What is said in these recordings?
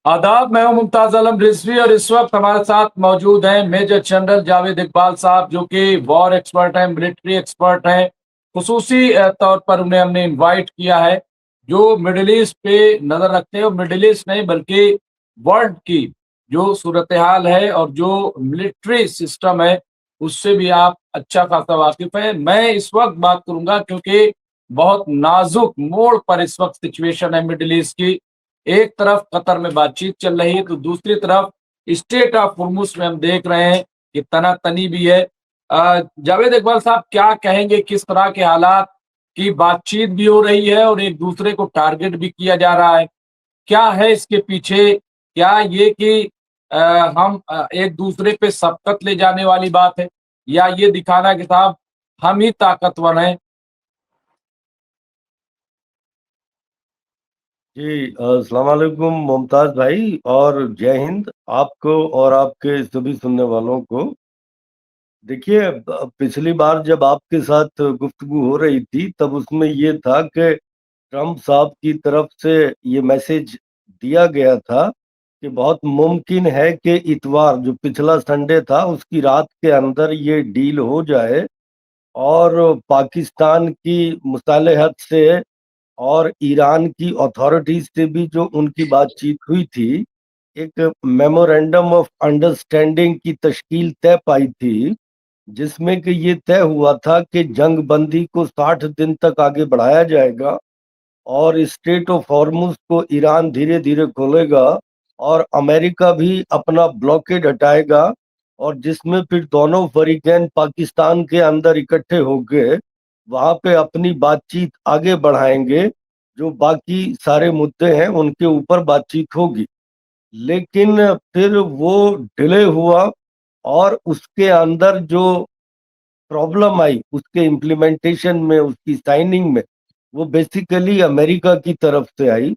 आदाब। मैं हूं मुमताज आलम रिजवी और इस वक्त हमारे साथ मौजूद हैं मेजर जनरल जावेद इकबाल साहब, जो कि वॉर एक्सपर्ट हैं, मिलिट्री एक्सपर्ट हैं। खुसूसी तौर पर उन्हें हमने इनवाइट किया है, जो मिडिल ईस्ट पे नजर रखते हैं, और मिडिल ईस्ट नहीं बल्कि वर्ल्ड की जो सूरत हाल है और जो मिलिट्री सिस्टम है उससे भी आप अच्छा खासा वाकिफ है। मैं इस वक्त बात करूंगा क्योंकि बहुत नाजुक मोड़ पर इस वक्त सिचुएशन है मिडिल ईस्ट की। एक तरफ कतर में बातचीत चल रही है तो दूसरी तरफ स्टेट ऑफ हुर्मुस में हम देख रहे हैं कि तनातनी भी है। जावेद इकबाल साहब, क्या कहेंगे, किस तरह के हालात की बातचीत भी हो रही है और एक दूसरे को टारगेट भी किया जा रहा है? क्या है इसके पीछे? क्या ये कि हम एक दूसरे पे सबकत ले जाने वाली बात है, या ये दिखाना कि साहब हम ही ताकतवर हैं? जी अस्सलाम वालेकुम मुमताज भाई, और जय हिंद आपको और आपके सभी सुनने वालों को। देखिए, पिछली बार जब आपके साथ गुफ्तगू हो रही थी तब उसमें ये था कि ट्रम्प साहब की तरफ से ये मैसेज दिया गया था कि बहुत मुमकिन है कि इतवार जो पिछला संडे था उसकी रात के अंदर ये डील हो जाए, और पाकिस्तान की मुसालहत से और ईरान की अथॉरिटीज से भी जो उनकी बातचीत हुई थी, एक मेमोरेंडम ऑफ अंडरस्टैंडिंग की तश्कील तय पाई थी, जिसमें कि ये तय हुआ था कि जंग बंदी को 60 दिन तक आगे बढ़ाया जाएगा और स्ट्रेट ऑफ हॉर्मुज को ईरान धीरे धीरे खोलेगा और अमेरिका भी अपना ब्लॉकेड हटाएगा, और जिसमें फिर दोनों फरीकैन पाकिस्तान के अंदर इकट्ठे होकर वहां पे अपनी बातचीत आगे बढ़ाएंगे। जो बाकी सारे मुद्दे हैं उनके ऊपर बातचीत होगी, लेकिन फिर वो डिले हुआ और उसके अंदर जो प्रॉब्लम आई उसके इम्प्लीमेंटेशन में, उसकी साइनिंग में, वो बेसिकली अमेरिका की तरफ से आई।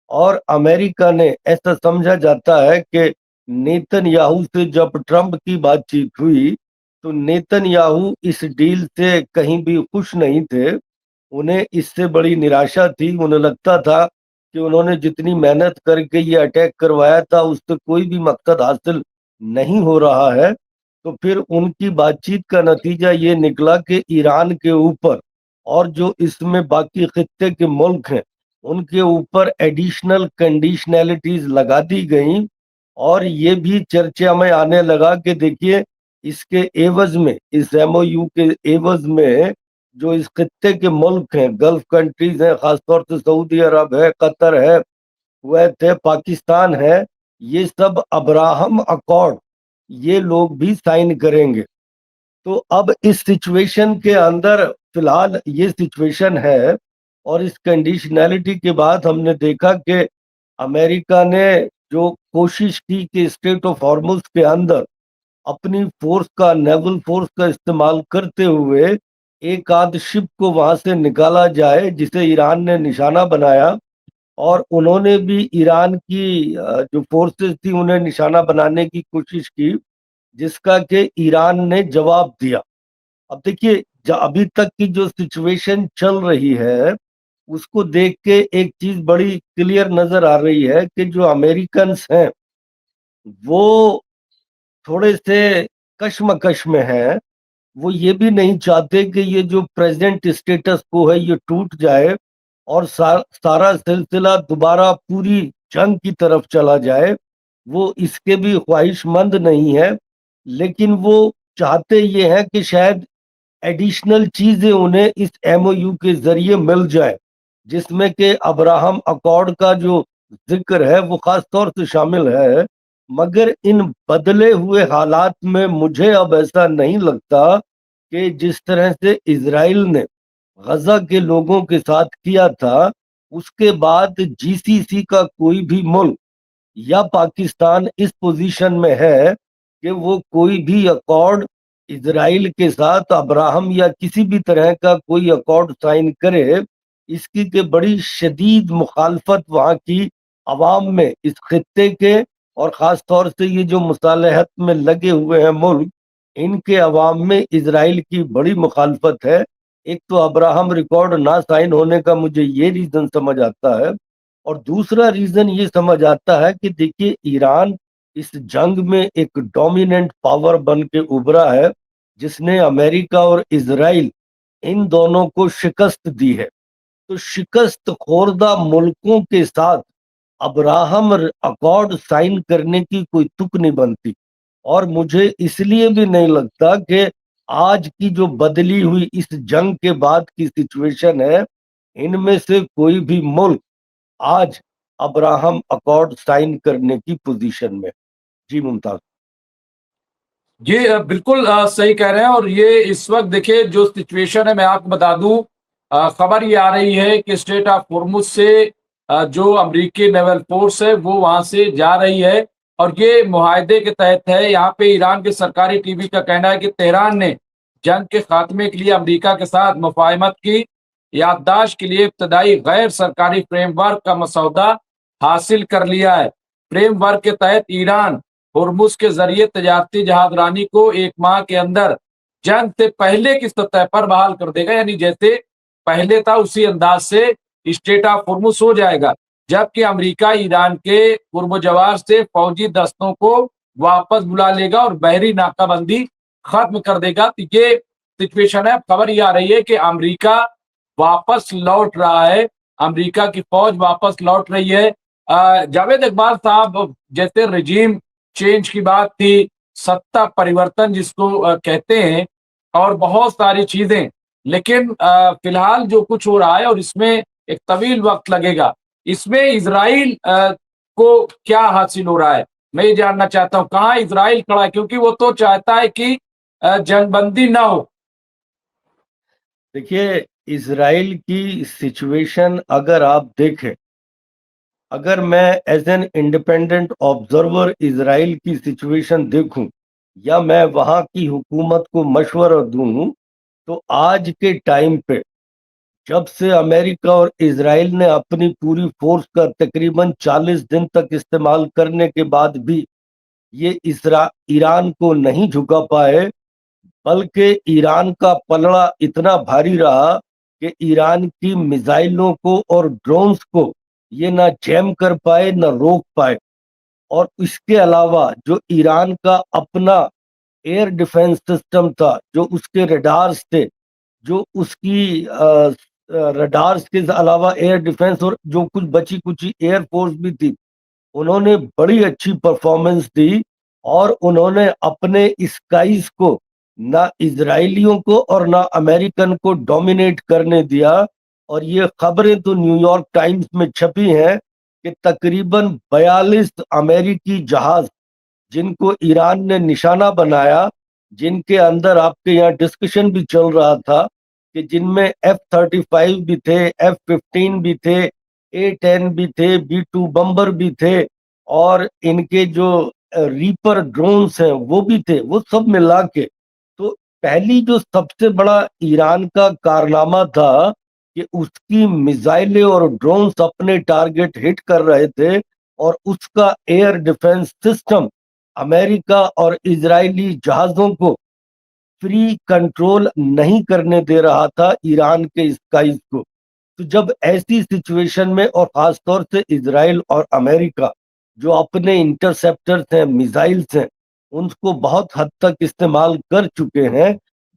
और अमेरिका ने, ऐसा समझा जाता है कि नेतन्याहू से जब ट्रम्प की बातचीत हुई तो नेतन्याहू इस डील से कहीं भी खुश नहीं थे। उन्हें इससे बड़ी निराशा थी। उन्हें लगता था कि उन्होंने जितनी मेहनत करके ये अटैक करवाया था उससे कोई भी मकसद हासिल नहीं हो रहा है। तो फिर उनकी बातचीत का नतीजा ये निकला कि ईरान के ऊपर और जो इसमें बाकी खित्ते के मुल्क हैं उनके ऊपर एडिशनल कंडीशनैलिटीज लगा दी गई, और ये भी चर्चा में आने लगा कि देखिए, इसके एवज में, इस एमओयू के एवज में जो इस खित्ते के मुल्क हैं, गल्फ कंट्रीज हैं, खासतौर से सऊदी अरब है, कतर है, कुवैत है, पाकिस्तान है, ये सब अब्राहम अकॉर्ड ये लोग भी साइन करेंगे। तो अब इस सिचुएशन के अंदर फिलहाल ये सिचुएशन है, और इस कंडीशनैलिटी के बाद हमने देखा कि अमेरिका ने जो कोशिश की कि स्ट्रेट ऑफ हॉर्मुज के अंदर अपनी फोर्स का, नेवल फोर्स का इस्तेमाल करते हुए एक आध शिप को वहां से निकाला जाए, जिसे ईरान ने निशाना बनाया, और उन्होंने भी ईरान की जो फोर्सेस थी उन्हें निशाना बनाने की कोशिश की, जिसका कि ईरान ने जवाब दिया। अब देखिए, अभी तक की जो सिचुएशन चल रही है उसको देख के एक चीज बड़ी क्लियर नजर आ रही है कि जो अमेरिकन्स हैं वो थोड़े से कश्मकश में हैं। वो ये भी नहीं चाहते कि ये जो प्रेजेंट स्टेटस को है ये टूट जाए और सारा सिलसिला दोबारा पूरी जंग की तरफ चला जाए। वो इसके भी ख्वाहिशमंद नहीं है, लेकिन वो चाहते ये हैं कि शायद एडिशनल चीजें उन्हें इस एमओयू के जरिए मिल जाए, जिसमें कि अब्राहम अकॉर्ड का जो जिक्र है वो खास तौर से शामिल है। मगर इन बदले हुए हालात में मुझे अब ऐसा नहीं लगता कि जिस तरह से इजराइल ने गजा के लोगों के साथ किया था, उसके बाद जीसीसी का कोई भी मुल्क या पाकिस्तान इस पोजीशन में है कि वो कोई भी अकॉर्ड इजराइल के साथ, अब्राहम या किसी भी तरह का कोई अकॉर्ड साइन करे। इसकी के बड़ी शदीद मुखालफत वहाँ की अवाम में, इस खत्ते के, और ख़ास तौर से ये जो मुसालहत में लगे हुए हैं मुल्क, इनके अवाम में इजराइल की बड़ी मुखालफत है। एक तो अब्राहम रिकॉर्ड ना साइन होने का मुझे ये रीज़न समझ आता है, اور دوسرا ریزن یہ سمجھ آتا ہے کہ دیکھیے ایران اس جنگ میں ایک ڈومیننٹ پاور بن کے ابھرا ہے، جس نے امریکہ اور اسرائیل ان دونوں کو شکست دی ہے۔ تو شکست خوردہ ملکوں کے ساتھ ابراہم اکارڈ سائن کرنے کی کوئی تک نہیں بنتی، اور مجھے اس لیے بھی نہیں لگتا کہ آج کی جو بدلی ہوئی اس جنگ کے بعد کی سچویشن ہے، ان میں سے کوئی بھی ملک آج ابراہم اکارڈ سائن کرنے کی پوزیشن میں۔ جی ممتاز۔ جی بالکل صحیح کہہ رہے ہیں، اور یہ اس وقت دیکھیں جو سچویشن ہے، میں آپ کو بتا دوں، خبر یہ آ رہی ہے کہ اسٹریٹ آف ہرمز سے جو امریکی نیول فورس ہے وہ وہاں سے جا رہی ہے، اور یہ معاہدے کے تحت ہے۔ یہاں پہ ایران کے سرکاری ٹی وی کا کہنا ہے کہ تہران نے جنگ کے خاتمے کے لیے امریکہ کے ساتھ مفاہمت کی یادداشت کے لیے ابتدائی غیر سرکاری فریم ورک کا مسودہ حاصل کر لیا ہے۔ فریم ورک کے تحت ایران ہرمز کے ذریعے تجارتی جہاز رانی کو 1 ماہ کے اندر جنگ سے پہلے کی سطح پر بحال کر دے گا، یعنی جیسے پہلے تھا اسی انداز سے اسٹریٹ آف ہرمز ہو جائے گا، جبکہ امریکہ ایران کے قرب و جوار سے فوجی دستوں کو واپس بلا لے گا اور بحری ناکہ بندی ختم کر دے گا۔ تو یہ سچویشن ہے۔ خبر یہ آ رہی ہے کہ امریکہ واپس لوٹ رہا ہے، امریکہ کی فوج واپس لوٹ رہی ہے۔ جاوید اقبال صاحب، جیسے رجیم چینج کی بات تھی، ستہ پریورتن جس کو کہتے ہیں، اور بہت ساری چیزیں، لیکن فی الحال جو کچھ ہو رہا ہے اور اس میں ایک طویل وقت لگے گا، اس میں اسرائیل کو کیا حاصل ہو رہا ہے، میں یہ جاننا چاہتا ہوں کہاں اسرائیل کھڑا ہے، کیونکہ وہ تو چاہتا ہے کہ جنگ بندی نہ ہو۔ دیکھیے اسرائیل کی سچویشن اگر آپ دیکھیں، اگر میں ایز این انڈیپینڈنٹ آبزرور اسرائیل کی سچویشن دیکھوں یا میں وہاں کی حکومت کو مشورہ دوں، تو آج کے ٹائم پہ جب سے امریکہ اور اسرائیل نے اپنی پوری فورس کا تقریباً 40 دن تک استعمال کرنے کے بعد بھی یہ ایران کو نہیں جھکا پائے، بلکہ ایران کا پلڑا اتنا بھاری رہا کہ ایران کی میزائلوں کو اور ڈرونز کو یہ نہ جیم کر پائے نہ روک پائے۔ اور اس کے علاوہ جو ایران کا اپنا ایئر ڈیفنس سسٹم تھا، جو اس کے ریڈارز تھے، جو اس کی ریڈارز کے علاوہ ایئر ڈیفنس اور جو کچھ بچی کچی ایئر فورس بھی تھی، انہوں نے بڑی اچھی پرفارمنس دی، اور انہوں نے اپنے اسکائز کو نہ اسرائیلیوں کو اور نہ امریکن کو ڈومینیٹ کرنے دیا۔ اور یہ خبریں تو نیو یارک ٹائمز میں چھپی ہیں کہ تقریباً 42 امریکی جہاز جن کو ایران نے نشانہ بنایا، جن کے اندر آپ کے یہاں ڈسکشن بھی چل رہا تھا کہ جن میں F-35 بھی تھے، F-15 بھی تھے، A-10 بھی تھے، B-2 بمبر بھی تھے، اور ان کے جو ریپر ڈرونز ہیں وہ بھی تھے، وہ سب ملا کے تو پہلی جو سب سے بڑا ایران کا کارنامہ تھا کہ اس کی میزائلیں اور ڈرونز اپنے ٹارگٹ ہٹ کر رہے تھے، اور اس کا ایئر ڈیفنس سسٹم امریکہ اور اسرائیلی جہازوں کو فری کنٹرول نہیں کرنے دے رہا تھا ایران کے اسکائز کو۔ تو جب ایسی سچویشن میں، اور خاص طور سے اسرائیل اور امریکہ جو اپنے انٹرسیپٹرز ہیں، میزائلز ہیں، ان کو بہت حد تک استعمال کر چکے ہیں،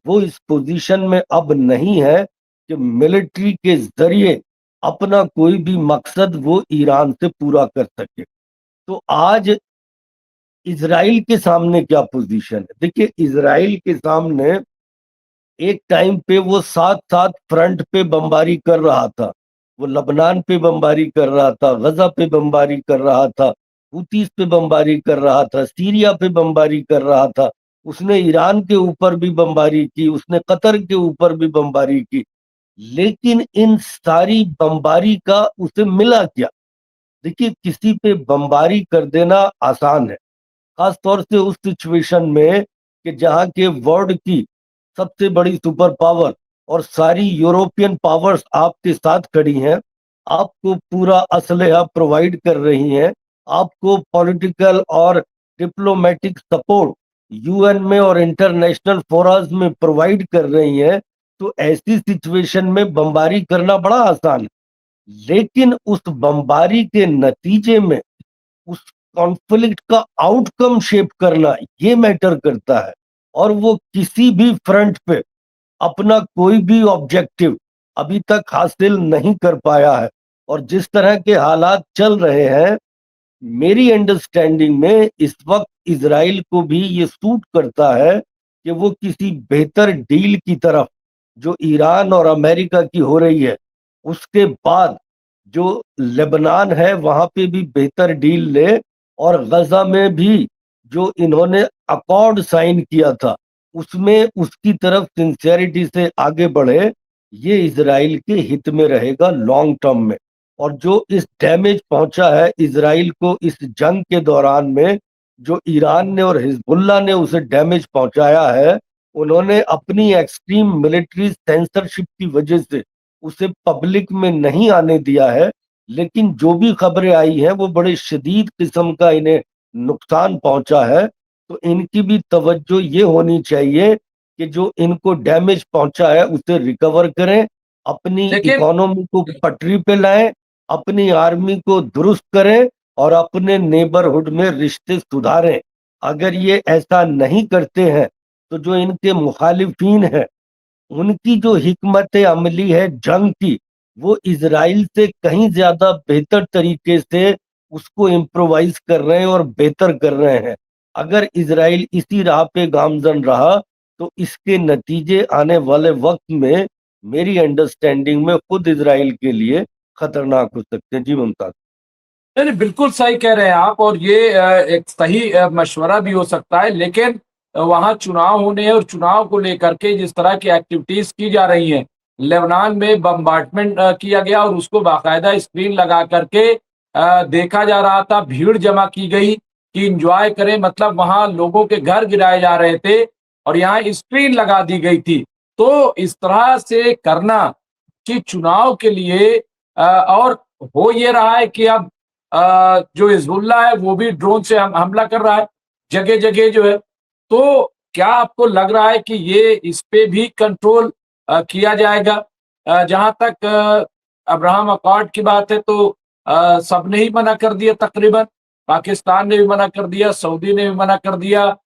وہ اس پوزیشن میں اب نہیں ہے کہ ملٹری کے ذریعے اپنا کوئی بھی مقصد وہ ایران سے پورا کر سکے۔ تو آج اسرائیل کے سامنے کیا پوزیشن ہے؟ دیکھیے اسرائیل کے سامنے ایک ٹائم پہ وہ ساتھ ساتھ فرنٹ پہ بمباری کر رہا تھا، وہ لبنان پہ بمباری کر رہا تھا، غزہ پہ بمباری کر رہا تھا، حوثیز پہ بمباری کر رہا تھا، سیریا پہ بمباری کر رہا تھا، اس نے ایران کے اوپر بھی بمباری کی، اس نے قطر کے اوپر بھی بمباری کی، لیکن ان ساری بمباری کا اسے ملا کیا؟ دیکھیے کسی پہ بمباری کر دینا آسان ہے، خاص طور سے اس سچویشن میں کہ جہاں کے ورلڈ کی سب سے بڑی سپر پاور اور ساری یورپین پاورز آپ کے ساتھ کھڑی ہیں، آپ کو پورا اسلحہ پرووائڈ کر رہی ہیں، آپ کو پولیٹیکل اور ڈپلومیٹک سپورٹ یو این میں اور انٹرنیشنل فوراز میں پرووائڈ کر رہی ہیں۔ تو ایسی سچویشن میں بمباری کرنا بڑا آسان ہے، लेकिन उस बमबारी के नतीजे में उस कॉन्फ्लिक्ट का आउटकम शेप करना ये मैटर करता है, और वो किसी भी फ्रंट पे अपना कोई भी ऑब्जेक्टिव अभी तक हासिल नहीं कर पाया है। और जिस तरह के हालात चल रहे हैं, मेरी अंडरस्टैंडिंग में इस वक्त इजराइल को भी ये सूट करता है कि वो किसी बेहतर डील की तरफ, जो ईरान और अमेरिका की हो रही है, उसके बाद जो लेबनान है वहां पे भी बेहतर डील ले, और गजा में भी जो इन्होंने अकॉर्ड साइन किया था उसमें उसकी तरफ सिंसियरिटी से आगे बढ़े। ये इजराइल के हित में रहेगा लॉन्ग टर्म में। और जो इस डैमेज पहुंचा है इजराइल को इस जंग के दौरान में, जो ईरान ने और हिजबुल्लाह ने उसे डैमेज पहुंचाया है, उन्होंने अपनी एक्सट्रीम मिलिट्री सेंसरशिप की वजह से उसे पब्लिक में नहीं आने दिया है। लेकिन जो भी खबरें आई हैं वो बड़े शदीद किस्म का इन्हें नुकसान पहुंचा है। तो इनकी भी तवज्जो ये होनी चाहिए कि जो इनको डैमेज पहुंचा है उसे रिकवर करें, अपनी लेकिन इकोनॉमी को पटरी पे लाएं, अपनी आर्मी को दुरुस्त करें, और अपने नेबरहुड में रिश्ते सुधारें। अगर ये ऐसा नहीं करते हैं तो जो इनके मुखालिफिन हैं उनकी जो हिकमत अमली है जंग की, वो इजराइल से कहीं ज्यादा बेहतर तरीके से उसको इम्प्रोवाइज कर रहे हैं और बेहतर कर रहे हैं। अगर इजराइल इसी राह पे गामजन रहा तो इसके नतीजे आने वाले वक्त में मेरी अंडरस्टैंडिंग में खुद इजराइल के लिए खतरनाक हो सकते हैं। जी मुमताज। नहीं नहीं, बिल्कुल सही कह रहे हैं आप, और ये एक सही मशवरा भी हो सकता है। लेकिन वहां चुनाव होने हैं, और चुनाव को लेकर के जिस तरह की एक्टिविटीज की जा रही हैं, लेबनान में बम्बार्टमेंट किया गया और उसको बाकायदा स्क्रीन लगा करके देखा जा रहा था, भीड़ जमा की गई कि इंजॉय करें, मतलब वहां लोगों के घर गिराए जा रहे थे और यहाँ स्क्रीन लगा दी गई थी। तो इस तरह से करना कि चुनाव के लिए और हो ये रहा है कि अब जो हिजबुल्ला है वो भी ड्रोन से हमला कर रहा है जगह जगह जो है। तो क्या आपको लग रहा है कि ये इस पे भी कंट्रोल किया जाएगा? जहां तक अब्राहम अकॉर्ड की बात है तो सबने ही मना कर दिया तकरीबन। पाकिस्तान ने भी मना कर दिया, सऊदी ने भी मना कर दिया,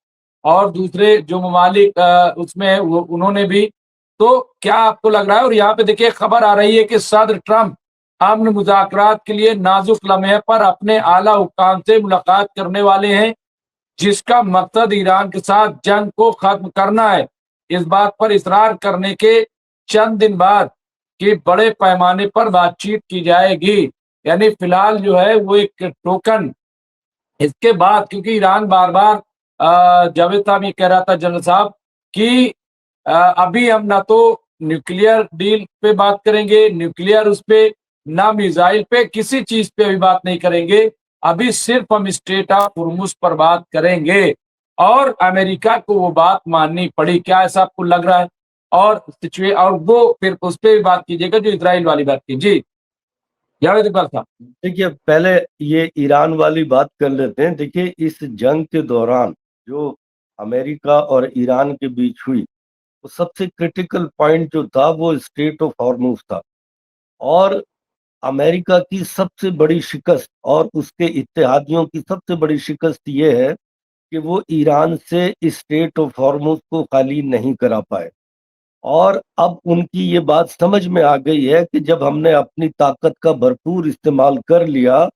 और दूसरे जो ममालिक उसमें है वो उन्होंने भी। तो क्या आपको लग रहा है? और यहाँ पे देखिए खबर आ रही है कि सदर ट्रंप अमन मुज़ाकरात के लिए नाजुक लम्हे पर अपने आला हुक्काम से मुलाकात करने वाले हैं, जिसका मकसद ईरान के साथ जंग को खत्म करना है। इस बात पर इसरार करने के चंद दिन बाद कि बड़े पैमाने पर बातचीत की जाएगी। यानी फिलहाल जो है वो एक टोकन, इसके बाद क्योंकि ईरान बार बार जावेद साहब ये कह रहा था, जनरल साहब, कि अभी हम ना तो न्यूक्लियर डील पे बात करेंगे, न्यूक्लियर उस पे, ना मिसाइल पे, किसी चीज पे अभी बात नहीं करेंगे। अभी सिर्फ हम स्ट्रेट ऑफ हुर्मुज पर बात करेंगे, और अमेरिका को वो बात माननी पड़ी। क्या ऐसा आपको लग रहा है? और वो फिर उस पर भी बात कीजिएगा जो इजराइल वाली बात की। जी जावेद इकबाल साहब। देखिए, पहले ये ईरान वाली बात कर लेते हैं। देखिए, इस जंग के दौरान जो अमेरिका और ईरान के बीच हुई, वो सबसे क्रिटिकल पॉइंट जो था वो स्ट्रेट ऑफ हॉर्मुज था। और अमेरिका की सबसे बड़ी शिकस्त और उसके इत्तेहादियों की सबसे बड़ी शिकस्त ये है कि वो ईरान से इस स्ट्रेट ऑफ हॉर्मुज को खाली नहीं करा पाए। और अब उनकी ये बात समझ में आ गई है कि जब हमने अपनी ताकत का भरपूर इस्तेमाल कर लिया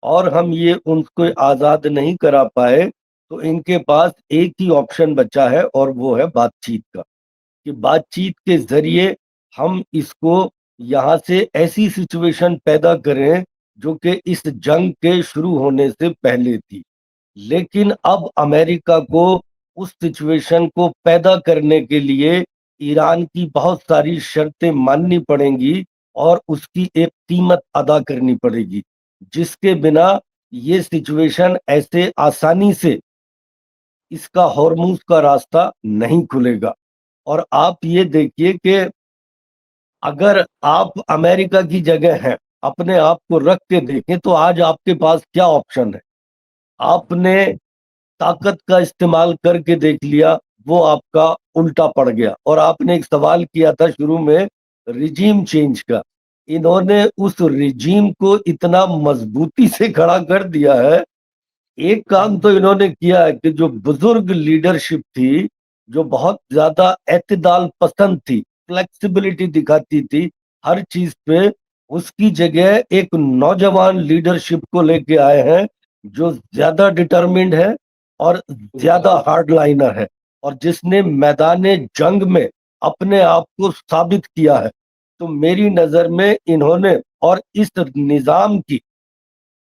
और हम ये उनको आज़ाद नहीं करा पाए, तो इनके पास एक ही ऑप्शन बचा है, और वो है बातचीत का। कि बातचीत के जरिए हम इसको यहाँ से ऐसी सिचुएशन पैदा करें जो कि इस जंग के शुरू होने से पहले थी। लेकिन अब अमेरिका को उस सिचुएशन को पैदा करने के लिए ईरान की बहुत सारी शर्तें माननी पड़ेंगी और उसकी एक कीमत अदा करनी पड़ेगी, जिसके बिना ये सिचुएशन ऐसे आसानी से इसका हॉर्मूज का रास्ता नहीं खुलेगा। और आप ये देखिए कि अगर आप अमेरिका की जगह हैं, अपने आप को रख के देखें, तो आज आपके पास क्या ऑप्शन है? आपने ताकत का इस्तेमाल करके देख लिया, वो आपका उल्टा पड़ गया। और आपने एक सवाल किया था शुरू में रिजीम चेंज का। इन्होंने उस रिजीम को इतना मजबूती से खड़ा कर दिया है। एक काम तो इन्होंने किया है कि जो बुजुर्ग लीडरशिप थी, जो बहुत ज्यादा एतदाल पसंद थी, फ्लेक्सिबिलिटी दिखाती थी हर चीज पे, उसकी जगह एक नौजवान लीडरशिप को लेके आए हैं जो ज्यादा डिटरमिन्ड है और ज्यादा हार्ड लाइनर है, और जिसने मैदान जंग में अपने आप को साबित किया है। तो मेरी नजर में इन्होंने, और इस निजाम की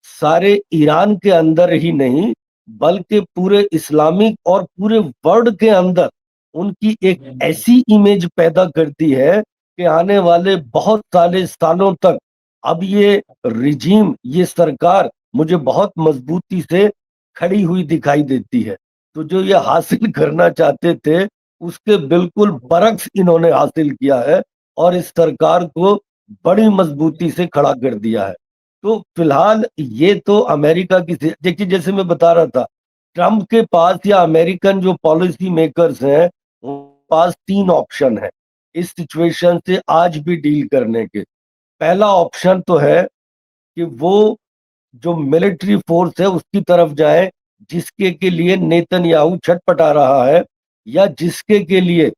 सारे ईरान के अंदर ही नहीं बल्कि पूरे इस्लामिक और पूरे वर्ल्ड के अंदर उनकी एक ऐसी इमेज पैदा करती है कि आने वाले बहुत सारे सालों तक अब ये रिजीम, ये सरकार मुझे बहुत मजबूती से खड़ी हुई दिखाई देती है। तो जो ये हासिल करना चाहते थे उसके बिल्कुल बरक्स इन्होंने हासिल किया है और इस सरकार को बड़ी मजबूती से खड़ा कर दिया है। तो फिलहाल ये तो अमेरिका की, देखिए जैसे मैं बता रहा था, ट्रम्प के पास या अमेरिकन जो पॉलिसी मेकर्स हैं उनके पास तीन ऑप्शन है इस सिचुएशन से आज भी डील करने के। पहला ऑप्शन तो है कि वो जो मिलिट्री फोर्स है उसकी तरफ जाए जिसके के लिए नेतन्याहू छटपटा रहा है, या जिसके के लिए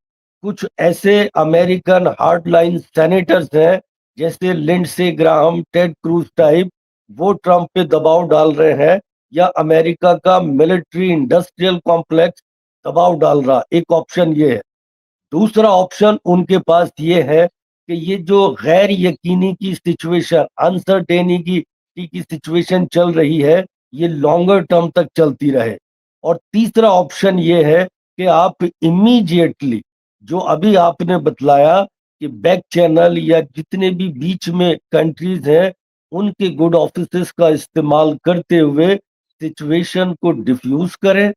कुछ ऐसे अमेरिकन हार्डलाइन सेनेटर्स हैं जैसे Lindsey Graham, Ted Cruz type, वो ट्रंप पे दबाव डाल रहे हैं, या अमेरिका का मिलिट्री इंडस्ट्रियल कॉम्प्लेक्स दबाव डाल रहा। एक ऑप्शन ये है। दूसरा ऑप्शन उनके पास ये है कि ये जो गैर यकीनी की सिचुएशन, अनसर्टेनी की सिचुएशन चल रही है, ये लॉन्गर टर्म तक चलती रहे। और तीसरा ऑप्शन ये है कि आप इमीडिएटली, जो अभी आपने बतलाया कि बैक चैनल या जितने भी बीच में कंट्रीज हैं उनके गुड ऑफिसेस का इस्तेमाल करते हुए सिचुएशन को डिफ्यूज करें,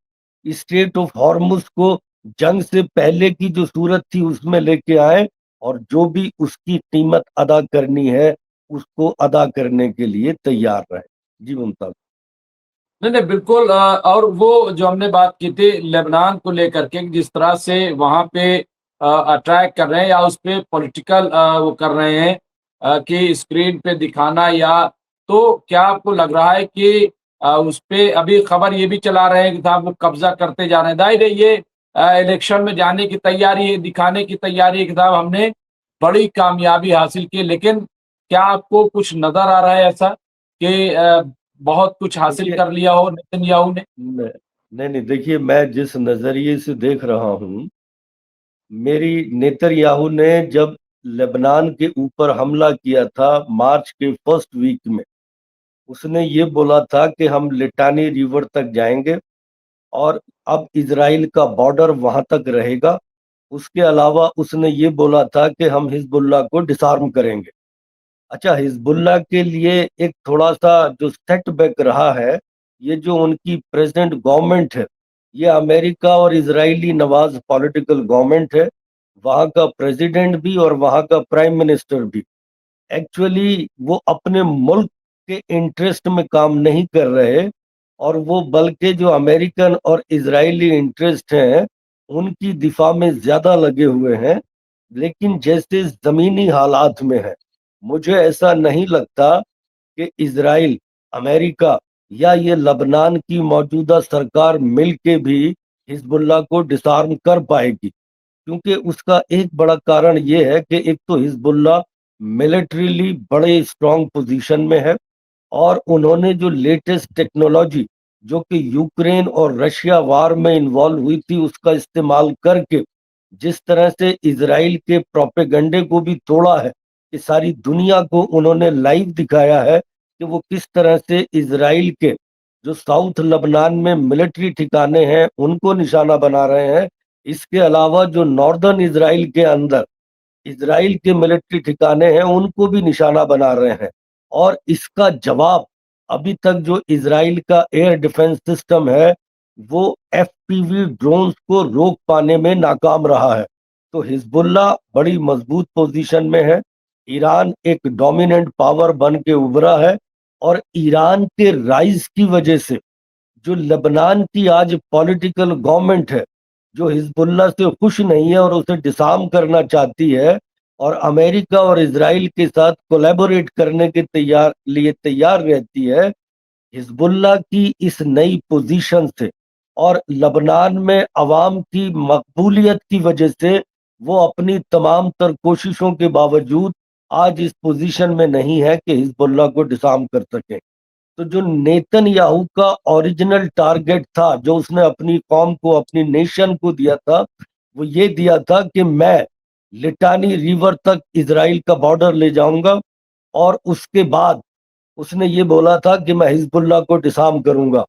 स्टेट ऑफ हॉर्मुज को जंग से पहले की जो सूरत थी उसमें लेके आए, और जो भी उसकी कीमत अदा करनी है उसको अदा करने के लिए तैयार रहे। जी मुमताज। नहीं नहीं बिल्कुल। और वो जो हमने बात की थी लेबनान को लेकर के, जिस तरह से वहां पे अटैक कर रहे हैं या उस पे पॉलिटिकल वो कर रहे हैं कि स्क्रीन पे दिखाना, या तो क्या आपको लग रहा है कि उस पे अभी खबर ये भी चला रहे हैं कि साहब वो कब्जा करते जा रहे हैं? दाहिर है ये इलेक्शन में जाने की तैयारी है, दिखाने की तैयारी है कि साहब हमने बड़ी कामयाबी हासिल की, लेकिन क्या आपको कुछ नजर आ रहा है ऐसा कि बहुत कुछ हासिल देखिए, कर लिया हो नेतन्याहू ने? नहीं नहीं, देखिए मैं जिस नजरिए से देख रहा हूँ, मेरी, नेतन्याहू ने जब लेबनान के ऊपर हमला किया था मार्च के फर्स्ट वीक में, उसने ये बोला था कि हम लिटानी रिवर तक जाएंगे और अब इजराइल का बॉर्डर वहां तक रहेगा। उसके अलावा उसने ये बोला था कि हम हिजबुल्लाह को डिसआर्म करेंगे। अच्छा, हिजबुल्लाह के लिए एक थोड़ा सा जो सेटबैक रहा है, ये जो उनकी प्रेजेंट गवर्नमेंट है, ये अमेरिका और इजरायली नवाज पॉलिटिकल गवर्नमेंट है। वहाँ का प्रेसिडेंट भी और वहाँ का प्राइम मिनिस्टर भी एक्चुअली वो अपने मुल्क के इंटरेस्ट में काम नहीं कर रहे, और वो बल्कि जो अमेरिकन और इजरायली इंटरेस्ट हैं उनकी दिफा में ज्यादा लगे हुए हैं। लेकिन जैसे जमीनी हालात में है, मुझे ऐसा नहीं लगता कि इजराइल, अमेरिका या ये लबनान की मौजूदा सरकार मिलके भी हिजबुल्लाह को डिसआर्म कर पाएगी। क्योंकि उसका एक बड़ा कारण ये है कि एक तो हिजबुल्लाह मिलिट्रीली बड़े स्ट्रांग पोजीशन में है, और उन्होंने जो लेटेस्ट टेक्नोलॉजी जो कि यूक्रेन और रशिया वार में इन्वॉल्व हुई थी उसका इस्तेमाल करके जिस तरह से इजराइल के प्रोपेगंडे को भी तोड़ा है, कि सारी दुनिया को उन्होंने लाइव दिखाया है कि वो किस तरह से इजराइल के जो साउथ लबनान में मिलिट्री ठिकाने हैं उनको निशाना बना रहे हैं। इसके अलावा जो नॉर्दर्न इजराइल के अंदर इजराइल के मिलिट्री ठिकाने हैं उनको भी निशाना बना रहे हैं। और इसका जवाब अभी तक जो इजराइल का एयर डिफेंस सिस्टम है वो एफपीवी ड्रोन्स को रोक पाने में नाकाम रहा है। तो हिजबुल्लाह बड़ी मजबूत पोजीशन में है, ईरान एक डोमिनेंट पावर बन के उभरा है, और ईरान के राइज की वजह से जो लेबनान की आज पॉलिटिकल गवर्नमेंट है, जो हिजबुल्लाह से खुश नहीं है और उसे डिसआर्म करना चाहती है, اور امریکہ اور اسرائیل کے ساتھ کولیبوریٹ کرنے کے لیے تیار رہتی ہے، حزب اللہ کی اس نئی پوزیشن سے اور لبنان میں عوام کی مقبولیت کی وجہ سے وہ اپنی تمام تر کوششوں کے باوجود آج اس پوزیشن میں نہیں ہے کہ حزب اللہ کو ڈسارم کر سکے۔ تو جو نیتن یاہو کا اوریجنل ٹارگٹ تھا، جو اس نے اپنی قوم کو، اپنی نیشن کو دیا تھا، وہ یہ دیا تھا کہ میں لٹانی ریور تک اسرائیل کا بارڈر لے جاؤں گا، اور اس کے بعد اس نے یہ بولا تھا کہ میں حزب اللہ کو ڈسارم کروں گا۔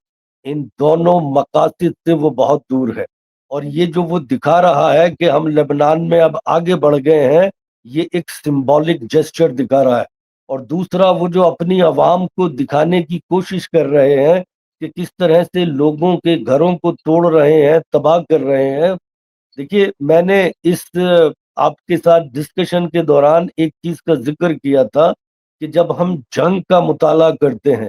ان دونوں مقاصد سے وہ بہت دور ہے، اور یہ جو وہ دکھا رہا ہے کہ ہم لبنان میں اب آگے بڑھ گئے ہیں، یہ ایک سمبولک جسچر دکھا رہا ہے۔ اور دوسرا، وہ جو اپنی عوام کو دکھانے کی کوشش کر رہے ہیں کہ کس طرح سے لوگوں کے گھروں کو توڑ رہے ہیں، تباہ کر رہے ہیں۔ دیکھیے، میں نے اس آپ کے ساتھ ڈسکشن کے دوران ایک چیز کا ذکر کیا تھا کہ جب ہم جنگ کا مطالعہ کرتے ہیں،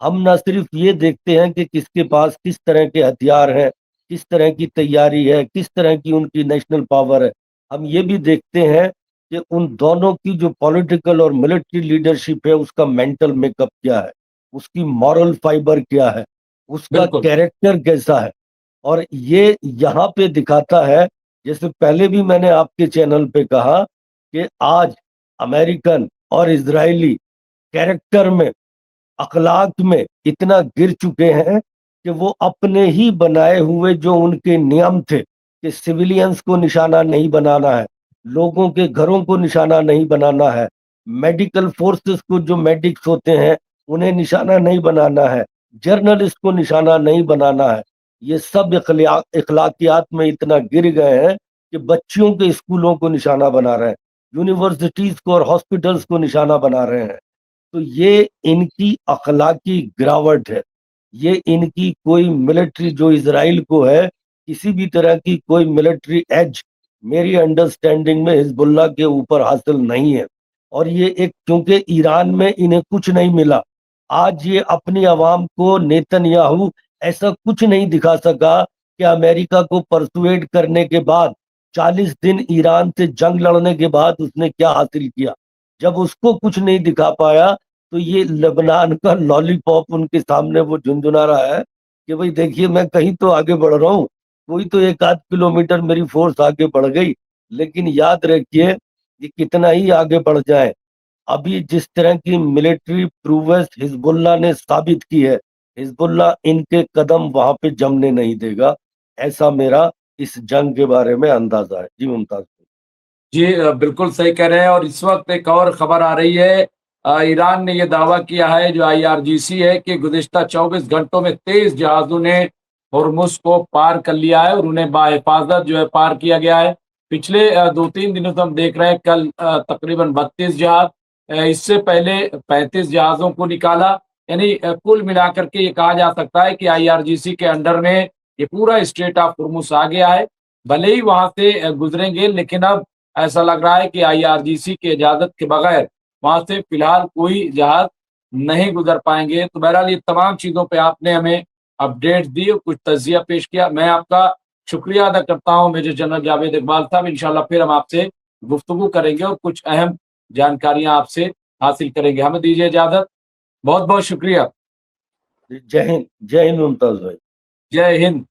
ہم نہ صرف یہ دیکھتے ہیں کہ کس کے پاس کس طرح کے ہتھیار ہیں، کس طرح کی تیاری ہے، کس طرح کی ان کی نیشنل پاور ہے، ہم یہ بھی دیکھتے ہیں کہ ان دونوں کی جو پولیٹیکل اور ملٹری لیڈرشپ ہے، اس کا مینٹل میک اپ کیا ہے، اس کی مورل فائبر کیا ہے، اس کا بالکل کیریکٹر کیسا ہے۔ اور یہ یہاں پہ دکھاتا ہے، جیسے پہلے بھی میں نے آپ کے چینل پہ کہا کہ آج امریکن اور اسرائیلی کیریکٹر میں، اخلاق میں اتنا گر چکے ہیں کہ وہ اپنے ہی بنائے ہوئے جو ان کے نیم تھے کہ سویلینز کو نشانہ نہیں بنانا ہے، لوگوں کے گھروں کو نشانہ نہیں بنانا ہے، میڈیکل فورسز کو جو میڈکس ہوتے ہیں انہیں نشانہ نہیں بنانا ہے، جرنلسٹ کو نشانہ نہیں بنانا ہے، یہ سب اخلاقیات میں اتنا گر گئے ہیں کہ بچیوں کے اسکولوں کو نشانہ بنا رہے ہیں، یونیورسٹیز کو اور ہاسپٹلز کو نشانہ بنا رہے ہیں۔ تو یہ ان کی اخلاقی گراوٹ ہے، یہ ان کی کوئی ملٹری، جو اسرائیل کو ہے، کسی بھی طرح کی کوئی ملٹری ایج میری انڈرسٹینڈنگ میں حزب اللہ کے اوپر حاصل نہیں ہے۔ اور یہ ایک، کیونکہ ایران میں انہیں کچھ نہیں ملا، آج یہ اپنی عوام کو، نیتن یاہو ایسا کچھ نہیں دکھا سکا کہ امریکہ کو پرسویٹ کرنے کے بعد 40 دن ایران سے جنگ لڑنے کے بعد اس نے کیا حاصل کیا۔ جب اس کو کچھ نہیں دکھا پایا تو یہ لبنان کا لالی پاپ ان کے سامنے وہ جھنجھنا رہا ہے کہ بھئی دیکھیے، میں کہیں تو آگے بڑھ رہا ہوں، کوئی تو 1 آدھ کلومیٹر میری فورس آگے بڑھ گئی، لیکن یاد رکھیے کہ کتنا ہی آگے بڑھ جائے، ابھی جس طرح کی ملٹری پروویس حزب اللہ نے ثابت کی ہے، حزب اللہ ان کے قدم وہاں پہ جمنے نہیں دے گا، ایسا میرا اس جنگ کے بارے میں اندازہ ہے۔ جی ممتاز۔ جی بالکل صحیح کہہ رہے ہیں۔ اور اس وقت ایک اور خبر آ رہی ہے، ایران نے یہ دعویٰ کیا ہے، جو IRGC ہے، کہ گزشتہ 24 گھنٹوں میں 23 جہازوں نے ہرمز کو پار کر لیا ہے اور انہیں بحفاظت جو ہے پار کیا گیا ہے۔ پچھلے 2-3 دنوں سے ہم دیکھ رہے ہیں، کل تقریباً 32 جہاز، اس سے پہلے 35 جہازوں کو نکالا، یعنی کل ملا کر کے یہ کہا جا سکتا ہے کہ IRGC کے انڈر میں یہ پورا اسٹریٹ آف ہرمز آ گیا ہے۔ بھلے ہی وہاں سے گزریں گے، لیکن اب ایسا لگ رہا ہے کہ IRGC کے اجازت کے بغیر وہاں سے فی الحال کوئی جہاز نہیں گزر پائیں گے۔ تو بہرحال یہ تمام چیزوں پہ آپ نے ہمیں اپڈیٹ دی اور کچھ تجزیہ پیش کیا، میں آپ کا شکریہ ادا کرتا ہوں میجر جنرل جاوید اقبال صاحب۔ انشاءاللہ پھر ہم آپ سے گفتگو کریں گے اور کچھ اہم جانکاریاں آپ سے حاصل کریں گے۔ ہمیں دیجیے اجازت، بہت بہت شکریہ۔ جے ہند، جے ہند ممتاز بھائی۔ جے ہند۔